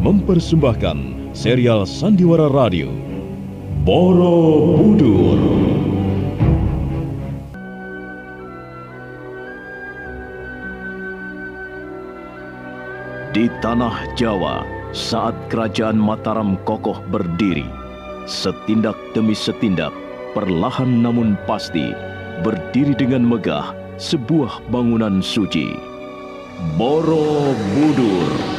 mempersembahkan serial Sandiwara Radio Borobudur. Di tanah Jawa, saat kerajaan Mataram kokoh berdiri, setindak demi setindak, perlahan namun pasti, berdiri dengan megah sebuah bangunan suci. Borobudur.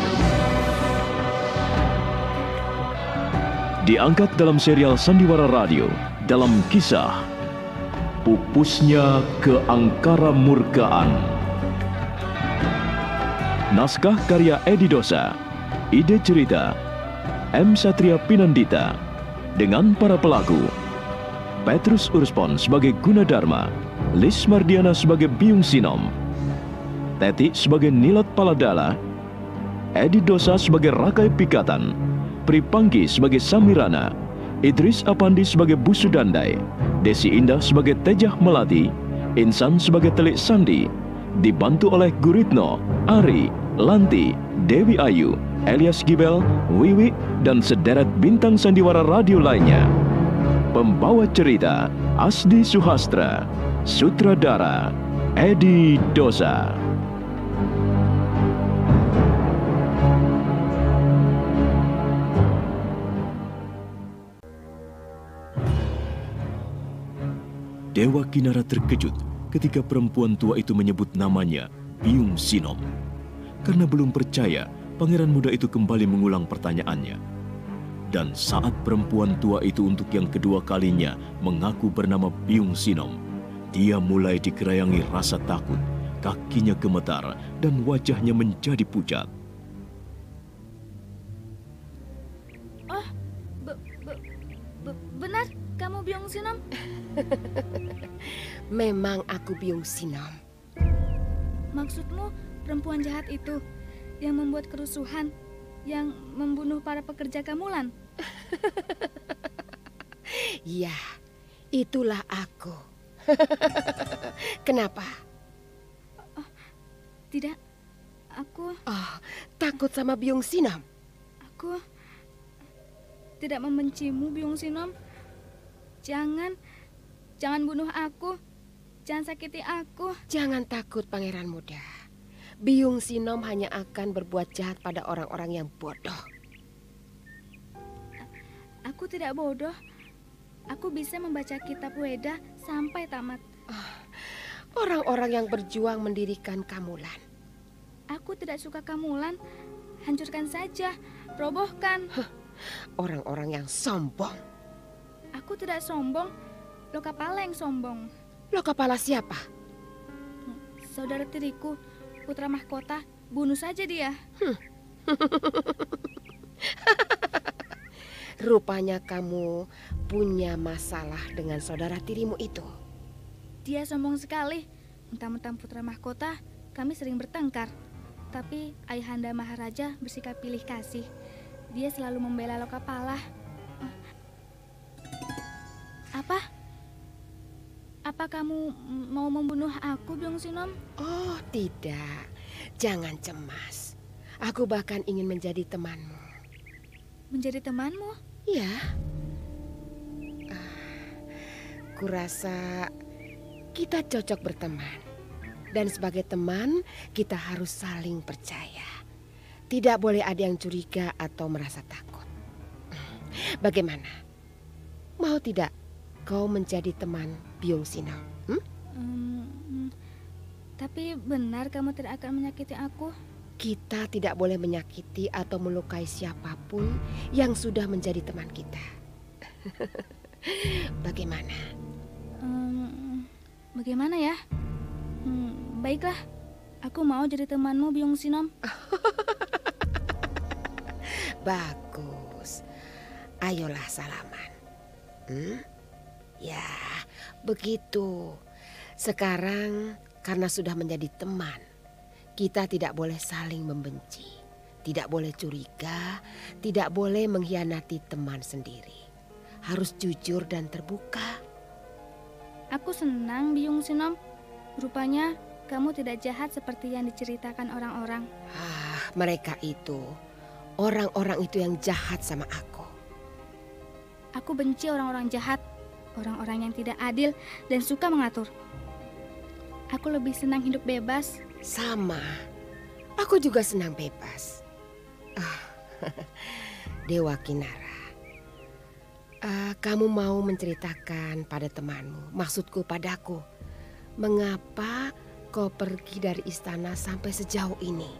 Diangkat dalam serial Sandiwara Radio dalam kisah Pupusnya Keangkara Murkaan. Naskah karya Edi Dosa, ide cerita M. Satria Pinandita, dengan para pelaku Petrus Urspon sebagai Gunadarma, Lis Mardiana sebagai Biung Sinom, Teti sebagai Nilat Paladala, Edi Dosa sebagai Rakai Pikatan, Pripanggi sebagai Samirana, Idris Apandi sebagai Busudandai, Desi Indah sebagai Tejah Melati, Insan sebagai Telik Sandi, dibantu oleh Guritno, Ari, Lanti, Dewi Ayu, Elias Gibel, Wiwi, dan sederet bintang sandiwara radio lainnya. Pembawa cerita Asdi Suhastra, sutradara Edi Dosa. Dewa Kinara terkejut ketika perempuan tua itu menyebut namanya Biung Sinom. Karena belum percaya, pangeran muda itu kembali mengulang pertanyaannya. Dan saat perempuan tua itu untuk yang kedua kalinya mengaku bernama Biung Sinom, dia mulai dikerayangi rasa takut, kakinya gemetar, dan wajahnya menjadi pucat. Oh, benar kamu Biung Sinom? Memang aku Biung Sinom. Maksudmu perempuan jahat itu yang membuat kerusuhan, yang membunuh para pekerja gamelan? Ya, itulah aku. Kenapa? Oh, tidak, aku... Oh, takut sama Biung Sinom? Aku tidak membencimu, Biung Sinom. Jangan bunuh aku. Jangan sakiti aku. Jangan takut, pangeran muda. Biung Sinom hanya akan berbuat jahat pada orang-orang yang bodoh. Aku tidak bodoh. Aku bisa membaca kitab Weda sampai tamat. Orang-orang yang berjuang mendirikan Kamulan. Aku tidak suka Kamulan. Hancurkan saja, robohkan. Orang-orang yang sombong. Aku tidak sombong. Lokapala yang sombong. Lokapala siapa? Saudara tiriku, putra mahkota. Bunuh saja dia. Rupanya kamu punya masalah dengan saudara tirimu itu. Dia sombong sekali. Mentang-mentang putra mahkota, kami sering bertengkar. Tapi Ayahanda Maharaja bersikap pilih kasih. Dia selalu membela Lokapala. Apa kamu mau membunuh aku, Biung Sinom? Oh, tidak. Jangan cemas. Aku bahkan ingin menjadi temanmu. Menjadi temanmu? Ya. Kurasa kita cocok berteman. Dan sebagai teman, kita harus saling percaya. Tidak boleh ada yang curiga atau merasa takut. Bagaimana? Mau tidak kau menjadi teman Biung Sinom? Tapi benar kamu tidak akan menyakiti aku? Kita tidak boleh menyakiti atau melukai siapapun yang sudah menjadi teman kita. Bagaimana? Bagaimana ya? Baiklah, aku mau jadi temanmu, Biung Sinom. Bagus. Ayolah salaman. Ya, begitu. Sekarang karena sudah menjadi teman, kita tidak boleh saling membenci, tidak boleh curiga, tidak boleh mengkhianati teman sendiri. Harus jujur dan terbuka. Aku senang, Biung Sinom. Rupanya kamu tidak jahat seperti yang diceritakan orang-orang. Mereka itu orang-orang itu yang jahat sama aku. Aku benci orang-orang jahat, orang-orang yang tidak adil dan suka mengatur. Aku lebih senang hidup bebas. Sama, aku juga senang bebas. Dewa Kinara, kamu mau menceritakan pada temanmu, maksudku padaku, mengapa kau pergi dari istana sampai sejauh ini?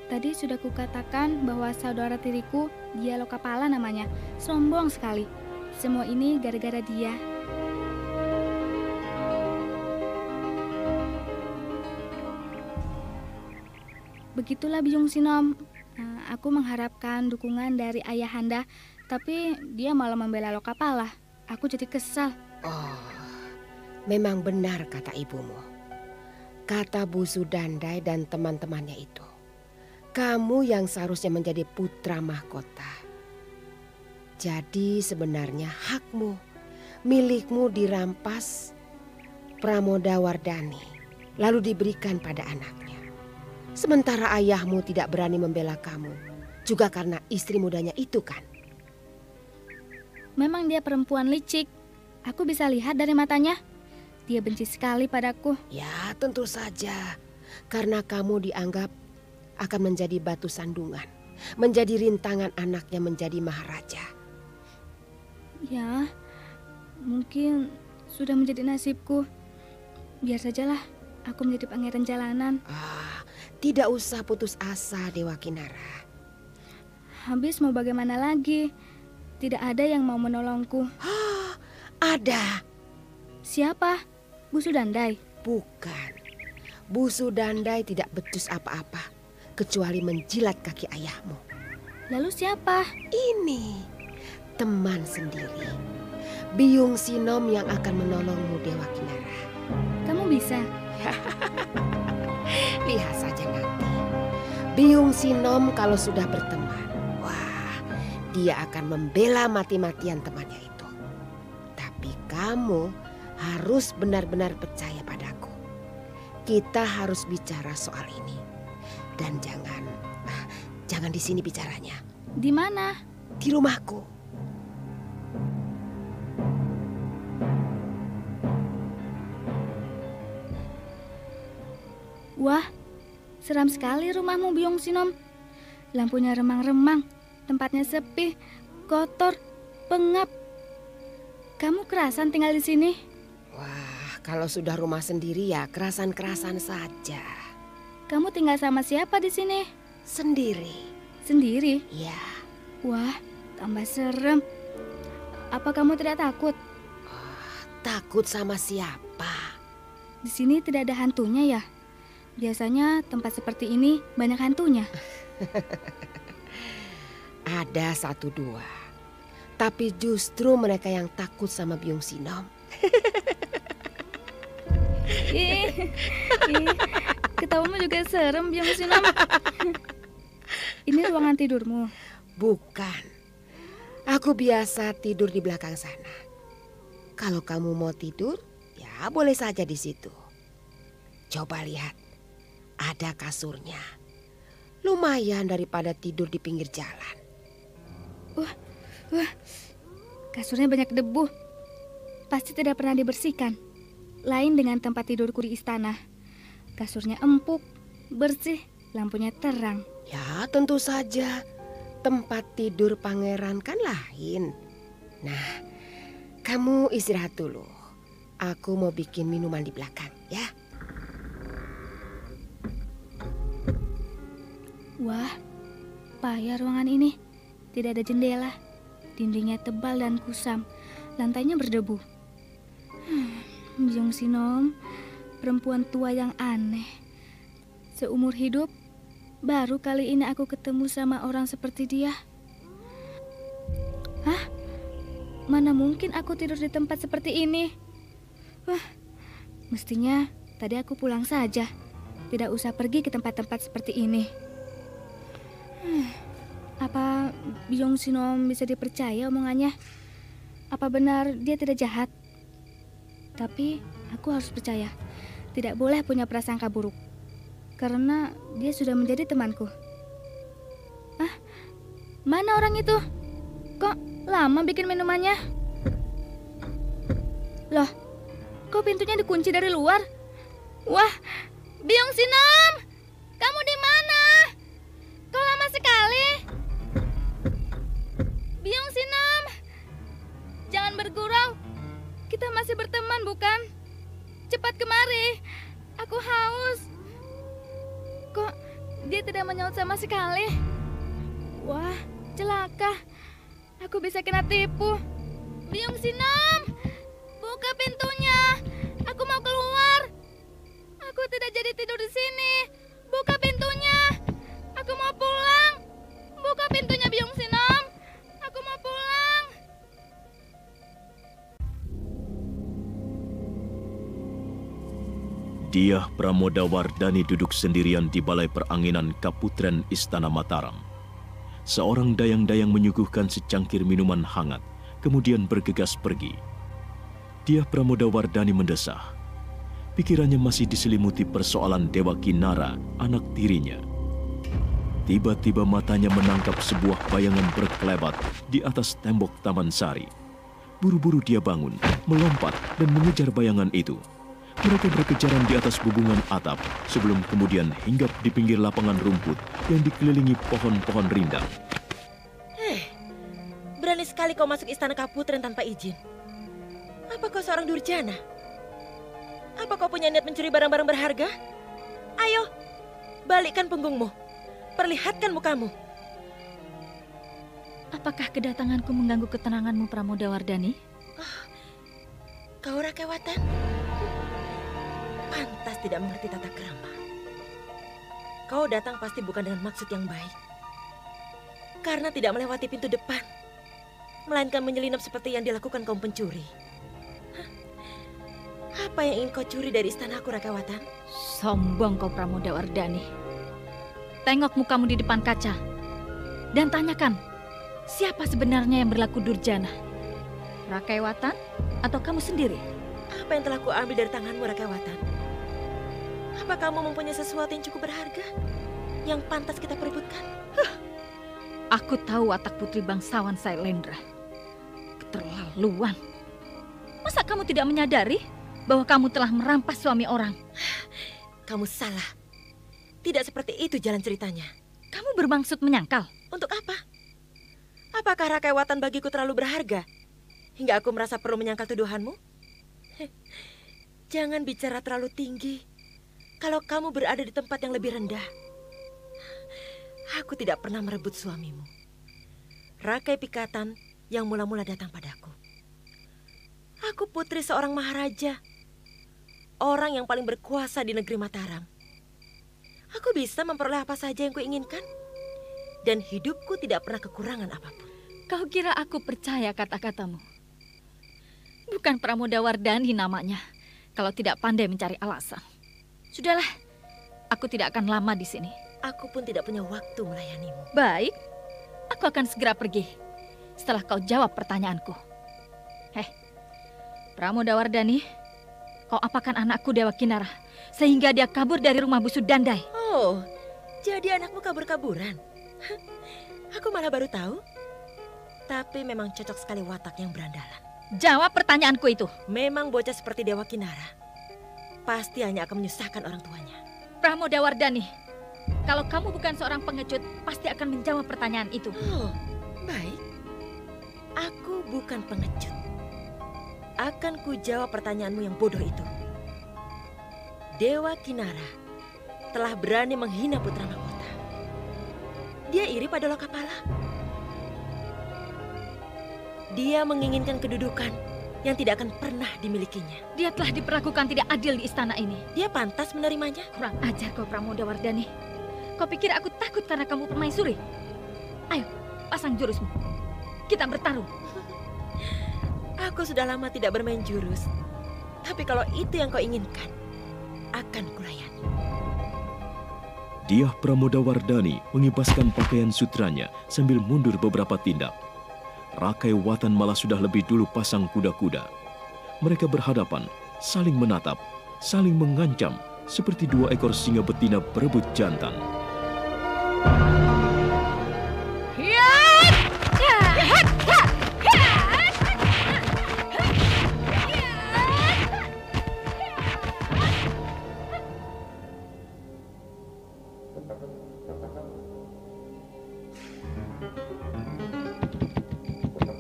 Tadi sudah kukatakan bahwa saudara tiriku, dia Lokapala namanya, sombong sekali. Semua ini gara-gara dia. Begitulah Biyung Sinom. Aku mengharapkan dukungan dari Ayahanda, tapi dia malah membela Lokapala. Aku jadi kesal. Oh, memang benar kata ibumu. Kata Bu Sudandai dan teman-temannya itu. Kamu yang seharusnya menjadi putra mahkota. Jadi sebenarnya hakmu, milikmu dirampas Pramodawardhani, lalu diberikan pada anaknya. Sementara ayahmu tidak berani membela kamu, juga karena istri mudanya itu kan. Memang dia perempuan licik. Aku bisa lihat dari matanya. Dia benci sekali padaku. Ya tentu saja, karena kamu dianggap akan menjadi batu sandungan, menjadi rintangan anaknya menjadi maharaja. Ya, mungkin sudah menjadi nasibku. Biar sajalah aku menjadi pangeran jalanan. Tidak usah putus asa, Dewa Kinara. Habis mau bagaimana lagi? Tidak ada yang mau menolongku. Ada. Siapa? Bu Sudandai? Bukan. Bu Sudandai tidak becus apa-apa, kecuali menjilat kaki ayahmu. Lalu siapa? Ini, teman sendiri. Biyung Sinom yang akan menolongmu, Dewa Kinara. Kamu bisa? Lihat saja nanti. Biyung Sinom kalau sudah berteman, wah, dia akan membela mati-matian temannya itu. Tapi kamu harus benar-benar percaya padaku. Kita harus bicara soal ini. Dan jangan di sini bicaranya. Di mana? Di rumahku. Wah, seram sekali rumahmu Biyung Sinom. Lampunya remang-remang, tempatnya sepi, kotor, pengap. Kamu kerasan tinggal di sini? Wah, kalau sudah rumah sendiri ya kerasan-kerasan saja. Kamu tinggal sama siapa di sini? Sendiri. Sendiri? Ya. Wah, tambah serem. Apa kamu tidak takut? Takut sama siapa? Di sini tidak ada hantunya ya? Biasanya tempat seperti ini banyak hantunya. Ada 1-2. Tapi justru mereka yang takut sama Biyung Sinom. Ketawamu juga serem Biyung Sinom. Ini ruangan tidurmu? Bukan. Aku biasa tidur di belakang sana. Kalau kamu mau tidur, ya boleh saja di situ. Coba lihat. Ada kasurnya. Lumayan daripada tidur di pinggir jalan. Wah, kasurnya banyak debu. Pasti tidak pernah dibersihkan. Lain dengan tempat tidurku di istana. Kasurnya empuk, bersih, lampunya terang. Ya tentu saja. Tempat tidur pangeran kan lain. Nah, kamu istirahat dulu. Aku mau bikin minuman di belakang ya. Wah, payah ruangan ini. Tidak ada jendela. Dindingnya tebal dan kusam. Lantainya berdebu. Biyung Sinom, perempuan tua yang aneh. Seumur hidup, baru kali ini aku ketemu sama orang seperti dia. Hah? Mana mungkin aku tidur di tempat seperti ini? Wah, mestinya tadi aku pulang saja. Tidak usah pergi ke tempat-tempat seperti ini. Apa Biyung Sinom bisa dipercaya omongannya? Apa benar dia tidak jahat? Tapi aku harus percaya. Tidak boleh punya prasangka buruk. Karena dia sudah menjadi temanku. Mana orang itu? Kok lama bikin minumannya? Loh, kok pintunya dikunci dari luar? Wah, Biong Sinom! Kamu di mana? Kok lama sekali? Biong Sinom! Jangan bergurau. Kita masih berteman, bukan? Cepat kemari. Aku haus. Kok dia tidak menyaut sama sekali? Wah, celaka. Aku bisa kena tipu. Biong Sinom, buka pintunya. Aku mau keluar. Aku tidak jadi tidur di sini. Buka pintunya. Aku mau pulang. Buka pintunya, Biong Sinom. Aku mau pulang. Diah Pramodawardhani duduk sendirian di balai peranginan Kaputren Istana Mataram. Seorang dayang-dayang menyuguhkan secangkir minuman hangat, kemudian bergegas pergi. Diah Pramodawardhani mendesah. Pikirannya masih diselimuti persoalan Dewa Kinara, anak tirinya. Tiba-tiba matanya menangkap sebuah bayangan berkelebat di atas tembok Taman Sari. Buru-buru dia bangun, melompat dan mengejar bayangan itu. Mereka berkejaran di atas bubungan atap sebelum kemudian hinggap di pinggir lapangan rumput yang dikelilingi pohon-pohon rindang. Berani sekali kau masuk istana Kaputren tanpa izin. Apa kau seorang durjana? Apa kau punya niat mencuri barang-barang berharga? Ayo, balikkan punggungmu. Perlihatkan mukamu. Apakah kedatanganku mengganggu ketenanganmu, Pramodawardhani? Kau Rakewatan? Pantas tidak mengerti tata krama. Kau datang pasti bukan dengan maksud yang baik. Karena tidak melewati pintu depan, melainkan menyelinap seperti yang dilakukan kaum pencuri. Apa yang ingin kau curi dari istanaku, Rakewatan? Sombong kau, Pramodawardhani. Tengok mukamu di depan kaca dan tanyakan, siapa sebenarnya yang berlaku durjana? Rakewatan atau kamu sendiri? Apa yang telah kuambil dari tanganmu, Rakewatan? Apa kamu mempunyai sesuatu yang cukup berharga yang pantas kita perebutkan? Aku tahu watak putri bangsawan Sailendra. Keterlaluan. Masa kamu tidak menyadari bahwa kamu telah merampas suami orang? Kamu salah. Tidak seperti itu jalan ceritanya. Kamu bermaksud menyangkal? Untuk apa? Apakah Rakewatan bagiku terlalu berharga hingga aku merasa perlu menyangkal tuduhanmu? Jangan bicara terlalu tinggi kalau kamu berada di tempat yang lebih rendah. Aku tidak pernah merebut suamimu. Rakai Pikatan yang mula-mula datang padaku. Aku putri seorang maharaja. Orang yang paling berkuasa di negeri Mataram. Aku bisa memperoleh apa saja yang kuinginkan. Dan hidupku tidak pernah kekurangan apapun. Kau kira aku percaya kata-katamu? Bukan Pramodawardhani namanya, kalau tidak pandai mencari alasan. Sudahlah, aku tidak akan lama di sini. Aku pun tidak punya waktu melayanimu. Baik, aku akan segera pergi setelah kau jawab pertanyaanku. Pramodawardhani, kau apakan anakku Dewa Kinara sehingga dia kabur dari rumah Busu Dandai? Oh, jadi anakmu kabur-kaburan? Aku malah baru tahu. Tapi memang cocok sekali watak yang berandalan. Jawab pertanyaanku itu. Memang bocah seperti Dewa Kinara pasti hanya akan menyusahkan orang tuanya. Pramodawardhani, kalau kamu bukan seorang pengecut, pasti akan menjawab pertanyaan itu. Oh, baik. Aku bukan pengecut. Akan ku jawab pertanyaanmu yang bodoh itu. Dewa Kinara telah berani menghina putra mahkota. Dia iri pada Lokapala. Dia menginginkan kedudukan yang tidak akan pernah dimilikinya. Dia telah diperlakukan tidak adil di istana ini. Dia pantas menerimanya. Kurang ajar kau, Pramodawardhani. Kau pikir aku takut karena kamu permaisuri? Ayo, pasang jurusmu. Kita bertarung. Aku sudah lama tidak bermain jurus. Tapi kalau itu yang kau inginkan, akan kulayani. Diah Pramodawardhani mengibaskan pakaian sutranya sambil mundur beberapa tindak. Rakai Watan malah sudah lebih dulu pasang kuda-kuda. Mereka berhadapan, saling menatap, saling mengancam, seperti dua ekor singa betina berebut jantan. Ya!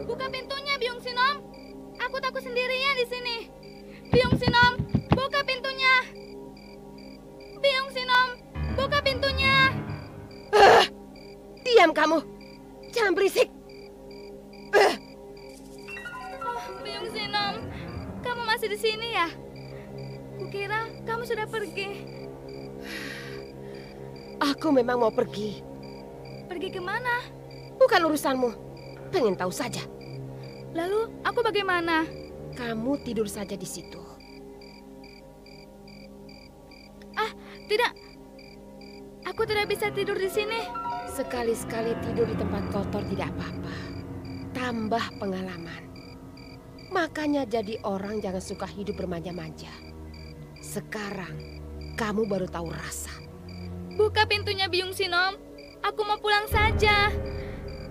Buka pintunya, Byung Sinom. Aku takut sendirian di sini. Byung Sinom, buka pintunya. Byung Sinom, buka pintunya. Diam kamu. Jangan berisik. Byung Sinom, kamu masih di sini ya? Kukira kamu sudah pergi. Aku memang mau pergi. Pergi kemana? Bukan urusanmu. Pengen tahu saja. Lalu aku bagaimana? Kamu tidur saja di situ. Tidak. Aku tidak bisa tidur di sini. Sekali-sekali tidur di tempat kotor tidak apa-apa. Tambah pengalaman. Makanya jadi orang jangan suka hidup bermanja-manja. Sekarang kamu baru tahu rasa. Buka pintunya, Byung Sinom. Aku mau pulang saja.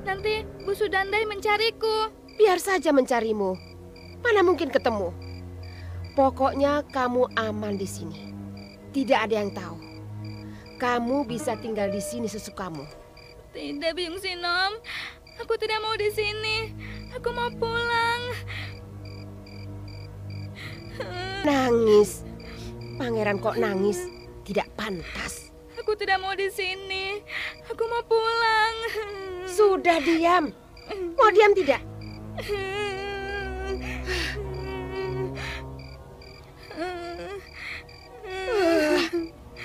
Nanti Bu Sudandai mencariku. Biar saja mencarimu. Mana mungkin ketemu. Pokoknya kamu aman di sini. Tidak ada yang tahu. Kamu bisa tinggal di sini sesukamu. Tidak, Byung Sinom. Aku tidak mau di sini. Aku mau pulang. Nangis. Pangeran kok nangis? Tidak pantas. Aku tidak mau di sini. Aku mau pulang. Sudah diam. Mau diam tidak?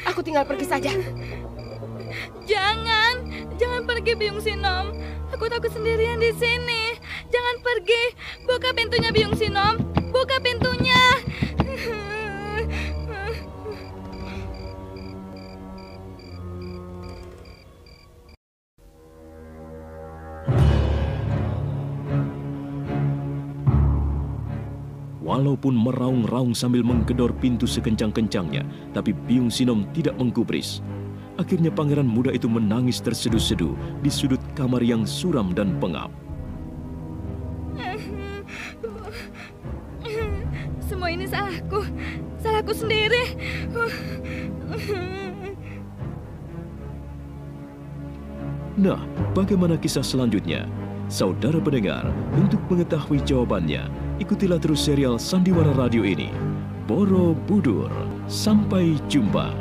Aku tinggal pergi saja. Jangan pergi, Byung Sinom. Aku takut sendirian di sini. Jangan pergi. Buka pintunya, Byung Sinom. Buka pintunya. Walaupun meraung-raung sambil menggedor pintu sekencang-kencangnya, tapi Byung Sinom tidak menggubris. Akhirnya pangeran muda itu menangis terseduh-seduh di sudut kamar yang suram dan pengap. Semua ini salahku. Salahku sendiri. Nah, bagaimana kisah selanjutnya? Saudara pendengar, untuk mengetahui jawabannya, ikutilah terus serial Sandiwara Radio ini. Borobudur. Sampai jumpa.